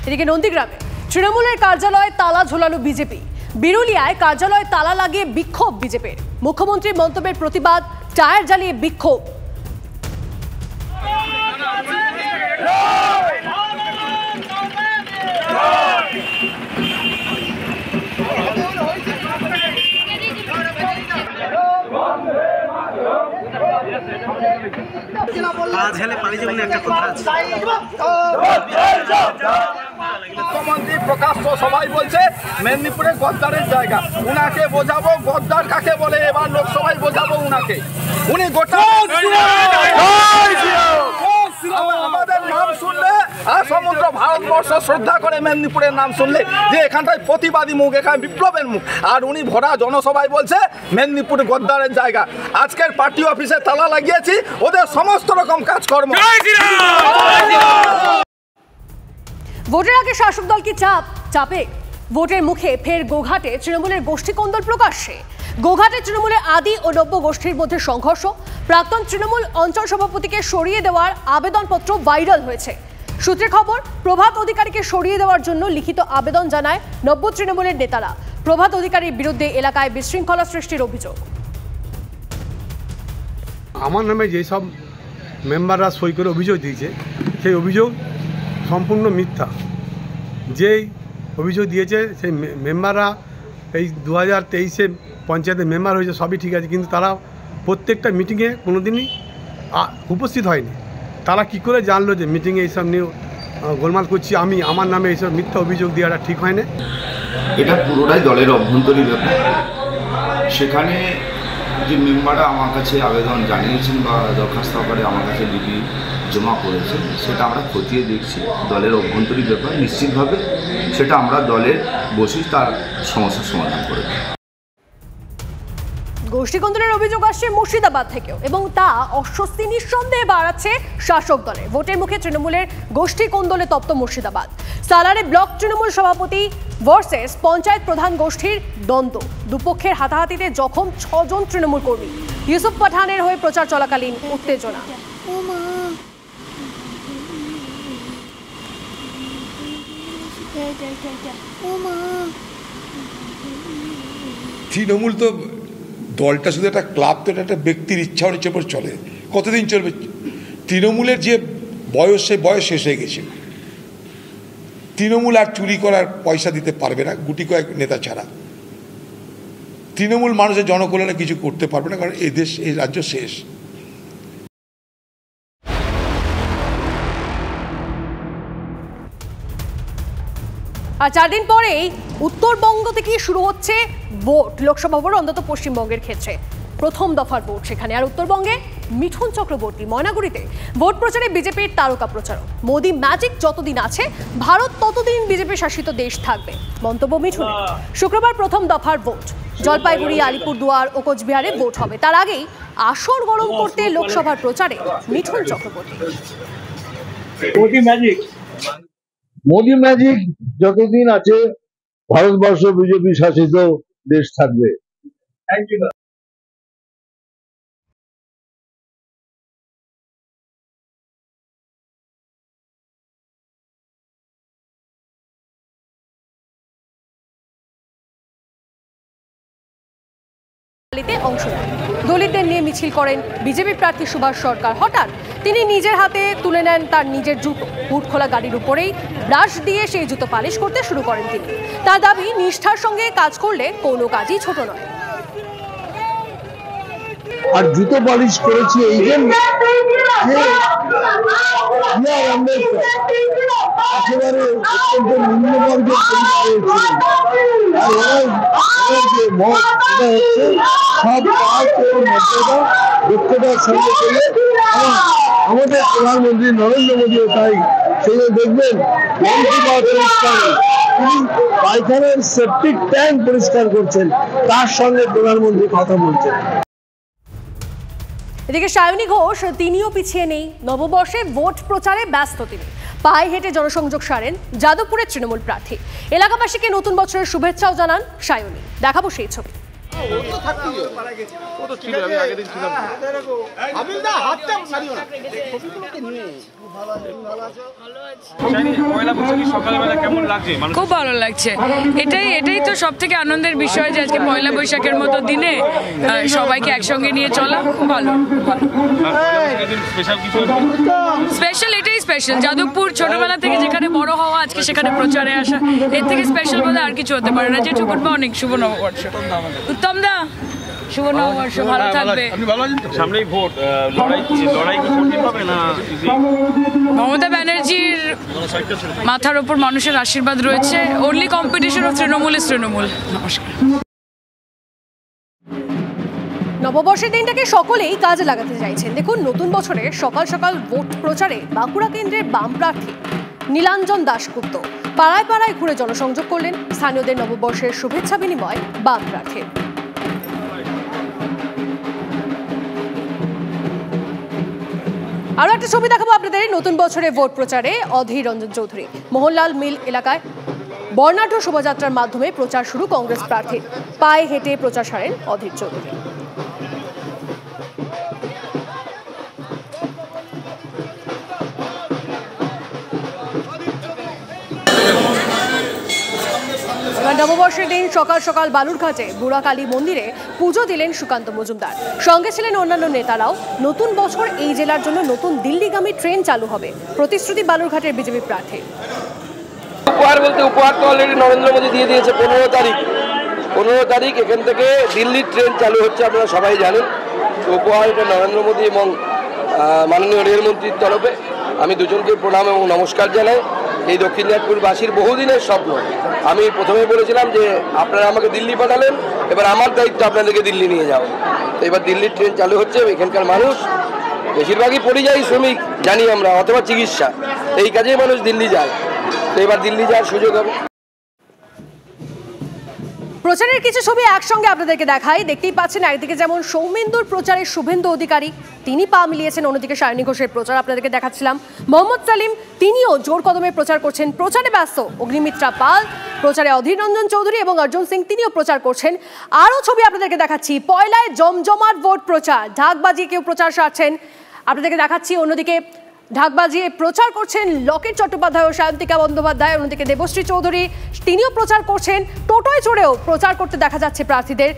এদিকে নন্দীগ্রামে তৃণমূলের কার্যালয়ে তালা ঝোলালো বিজেপি। বিরুলিয়ায় কার্যালয়ে তালা লাগিয়ে বিক্ষোভ বিজেপির। মুখ্যমন্ত্রীর মন্তব্যের প্রতিবাদ, টায়ার জ্বালিয়ে বিক্ষোভ। মুখ্যমন্ত্রী প্রকাশ্য সবাই বলছে মেদিনীপুরে গদ্দারের জায়গা, উনাকে বোঝাবো গদ্দার কাকে বলে, এবার লোকসভায় বোঝাবো উনাকে। উনি গোটা আমাদের নাম শুনলে আর সমগ্র ভারতবর্ষ শ্রদ্ধা করে মেদিনীপুরের নাম শুনলে, যে এখানটায় প্রতিবাদী মুখ, এখানে বিপ্লবের মুখ, আর উনি ভরা জনসভায় বলছে মেদিনীপুর গদ্দারের জায়গা। আজকের পার্টি অফিসে তালা লাগিয়েছি, ওদের সমস্ত রকম কাজকর্ম। ভোটের আগে শাসক দল কি চাপে? ভোটের মুখে ফের গোঘাটে তৃণমূলের গোষ্ঠী কোন্দল প্রকাশ্যে। গোঘাটে তৃণমূলের আদি ও নব্য গোষ্ঠীর মধ্যে সংঘর্ষ। প্রাক্তন তৃণমূল অঞ্চল সভাপতিকে সরিয়ে দেওয়ার আবেদনপত্র ভাইরাল হয়েছে। সূত্রের খবর, প্রভাত অধিকারীকে সরিয়ে দেওয়ার জন্য লিখিত আবেদন জানায় নব্য তৃণমূলের নেতারা। প্রভাত অধিকারীর বিরুদ্ধে এলাকায় বিশৃঙ্খলা সৃষ্টির অভিযোগ। আমার নামে যেসব মেম্বাররা সই করে অভিযোগ দিয়েছে, সেই অভিযোগ সম্পূর্ণ মিথ্যা। যেই অভিযোগ দিয়েছে সেই মেম্বাররা এই 2023-এ পঞ্চায়েতের মেম্বার হয়েছে, সবই ঠিক আছে, কিন্তু তারা প্রত্যেকটা মিটিংয়ে কোনোদিনই উপস্থিত হয়নি। তারা কি করে জানলো যে মিটিংয়ে এইসব নিয়ে গোলমাল করছি আমি, আমার নামে এইসব মিথ্যা অভিযোগ দেওয়াটা ঠিক হয় না। এটা পুরোটাই দলের অভ্যন্তরীণ ব্যাপার। সেখানে যে মেম্বাররা আমার কাছে আবেদন জানিয়েছেন বা দরখাস্ত আকারে আমার কাছে লিপি জমা করেছেন, সেটা আমরা খতিয়ে দেখছি। দলের অভ্যন্তরীণ ব্যাপার, নিশ্চিতভাবে সেটা আমরা দলের বসে তার সমস্যার সমাধান করে। গোষ্ঠী কোন্দলের অভিযোগ আসছে মুর্শিদাবাদ থেকেও, এবং তা অস্বস্তি নিঃসন্দেহে বাড়াচ্ছে শাসক দলের। ভোটের মুখে তৃণমূলের গোষ্ঠী কোন্দলে তপ্ত মুর্শিদাবাদ। সালারে ব্লক তৃণমূল সভাপতি ভার্সেস পঞ্চায়েত প্রধান গোষ্ঠীর দ্বন্দ্ব। দুপক্ষের হাতাহাতিতে জখম 6 জন তৃণমূল কর্মী। ইউসুফ পাঠানের হয়ে প্রচার চলাকালীন উত্তেজনা। তৃণমূল তো দলটা শুধু একটা ক্লাব, তো এটা একটা ব্যক্তির ইচ্ছার উপর চলে। কতদিন চলবে? তৃণমূলের যে বয়স, সেই বয়স শেষ হয়ে গেছে। তৃণমূল আর চুরি করার পয়সা দিতে পারবে না গুটি কয়েক নেতা ছাড়া। তৃণমূল মানুষের জনকল্যাণে কিছু করতে পারবে না, কারণ এই দেশ, এই রাজ্য শেষ। আর 4 দিন পরেই উত্তরবঙ্গ থেকে শুরু হচ্ছে ভোট। লোকসভা ভোট, অন্তত পশ্চিমবঙ্গের ক্ষেত্রে প্রথম দফার ভোট সেখানে। আর উত্তরবঙ্গে মিঠুন চক্রবর্তী ময়নাগুড়িতে ভোট প্রচারে বিজেপির তারকা প্রচারক। মোদি ম্যাজিক যতদিন আছে, ভারত ততদিন বিজেপি শাসিত দেশ থাকবে, মন্তব্য মিঠুনের। শুক্রবার প্রথম দফার ভোট। জলপাইগুড়ি, আলিপুরদুয়ার ও কোচবিহারে ভোট হবে। তার আগেই আসর গরম করতে লোকসভার প্রচারে মিঠুন চক্রবর্তী। মোদি ম্যাজিক যতদিন আছে, ভারতবর্ষ বিজেপি শাসিত দেশ থাকবে। অংশ নেন। দলিতদের নিয়ে মিছিল করেন বিজেপি প্রার্থী সুভাষ সরকার। হঠাৎ তিনি নিজের হাতে তুলে নেন তার নিজের জুতো। বুট খোলা গাড়ির উপরেই ব্রাশ দিয়ে সেই জুতো পালিশ করতে শুরু করেন তিনি। তার দাবি, নিষ্ঠার সঙ্গে কাজ করলে কোনো কাজই ছোট নয়। আর জুতো পালিশ করেছি এই জন্য একেবারে অত্যন্ত নিম্নবর্গের সব মর্যাদা দক্ষতার সঙ্গে চলে। আমাদের প্রধানমন্ত্রী নরেন্দ্র মোদীও তাই। সেই দেখবেন তিনি পায়খানার সেপটিক ট্যাঙ্ক পরিষ্কার করছেন, তার সঙ্গে প্রধানমন্ত্রী কথা বলছেন। এদিকে সায়নী ঘোষ, তিনিও পিছিয়ে নেই। নববর্ষে ভোট প্রচারে ব্যস্ত তিনি। পায়ে হেঁটে জনসংযোগ সারেন যাদবপুরের তৃণমূল প্রার্থী। এলাকাবাসীকে নতুন বছরের শুভেচ্ছাও জানান সায়নী। দেখাবো সেই ছবি। খুব ভালো লাগছে। এটাই তো সব থেকে আনন্দের বিষয় যে আজকে পয়লা বৈশাখের মতো দিনে সবাইকে একসঙ্গে নিয়ে চলা খুব ভালো। স্পেশাল এটাই স্পেশাল, যাদবপুর ছোটবেলা থেকে যেখানে বড় হওয়া, আজকে সেখানে প্রচারে আসা, এর থেকে স্পেশাল বলে আর কিছু হতে পারে না। যেটু গুড মর্নিং, শুভ নববর্ষ। উত্তম দা, শুভ নববর্ষ, ভালো থাকবে। সামনেই ভোট, লড়াই কি কঠিন হবে না? মমতা ব্যানার্জির মাথার ওপর মানুষের আশীর্বাদ রয়েছে। Only competition of Trinamool is Trinamool. নমস্কার। নববর্ষের দিনটাকে সকলেই কাজে লাগাতে চাইছেন। দেখুন, নতুন বছরে সকাল সকাল ভোট প্রচারে বাঁকুড়া কেন্দ্রের বাম প্রার্থী নীলাঞ্জন দাশগুপ্ত পাড়ায় পাড়ায় ঘুরে জনসংযোগ করলেন। স্থানীয়দের নববর্ষের শুভেচ্ছা বিনিময় বাম প্রার্থীর। আরো একটা ছবি দেখাবো আপনাদের। নতুন বছরে ভোট প্রচারে অধীর রঞ্জন চৌধুরী মোহনলাল মিল এলাকায় বর্ণাঢ্য শোভাযাত্রার মাধ্যমে প্রচার শুরু কংগ্রেস প্রার্থীর। পায়ে হেঁটে প্রচার সারেন অধীর চৌধুরী। নববর্ষের দিন সকাল সকাল বালুরঘাটে বুড়াকালী মন্দিরে পুজো দিলেন সুকান্ত মজুমদার। সঙ্গে ছিলেন অন্যান্য নেতারাও। নতুন বছর এই জেলার জন্য নতুন দিল্লিগামী ট্রেন চালু হবে, প্রতিশ্রুতি বালুরঘাটের বিজেপি প্রার্থী। উপহার বলতে উপহার তো অলরেডি নরেন্দ্র মোদী দিয়ে দিয়েছে। 15 তারিখ এখান থেকে দিল্লির ট্রেন চালু হচ্ছে, আপনারা সবাই জানেন। উপহারটা নরেন্দ্র মোদী এবং মাননীয় রেলমন্ত্রীর তরফে। আমি দুজনকে প্রণাম এবং নমস্কার জানাই। এই দক্ষিণ দিনাজপুরবাসীর বহুদিনের স্বপ্ন। আমি প্রথমে বলেছিলাম যে আপনারা আমাকে দিল্লি পাঠালেন, এবার আমার দায়িত্ব আপনাদেরকে দিল্লি নিয়ে যাও। তো এবার দিল্লির ট্রেন চালু হচ্ছে। এখানকার মানুষ বেশিরভাগই পরিযায়ী শ্রমিক জানি আমরা, অথবা চিকিৎসা, এই কাজেই মানুষ দিল্লি যায়। তো এবার দিল্লি যাওয়ার সুযোগ হবে। প্রচারের কিছু ছবি একসঙ্গে আপনাদেরকে দেখাই। দেখতেই পাচ্ছেন, একদিকে যেমন সৌমেন্দুর প্রচারে শুভেন্দু অধিকারী, তিনি পা মিলিয়েছেন। অন্যদিকে সায়নী ঘোষের প্রচার আপনাদেরকে দেখাচ্ছিলাম। মোহাম্মদ সালিম তিনিও জোর কদমে প্রচার করছেন, প্রচারে ব্যস্ত। অগ্নিমিত্রা পাল প্রচারে, অধীর রঞ্জন চৌধুরী এবং অর্জুন সিং তিনিও প্রচার করছেন। আরও ছবি আপনাদেরকে দেখাচ্ছি। পয়লায় জমজমাট ভোট প্রচার, ঢাক বাজিয়ে কেউ প্রচার সারছেন আপনাদেরকে দেখাচ্ছি। অন্যদিকে ঢাক বাজিয়ে প্রচার করছেন লকেট চট্টোপাধ্যায় ও সায়ন্তিকা বন্দ্যোপাধ্যায়। অন্যদিকে দেবশ্রী চৌধুরী তিনিও প্রচার করছেন। টোটোয় চড়েও প্রচার করতে দেখা যাচ্ছে প্রার্থীদের।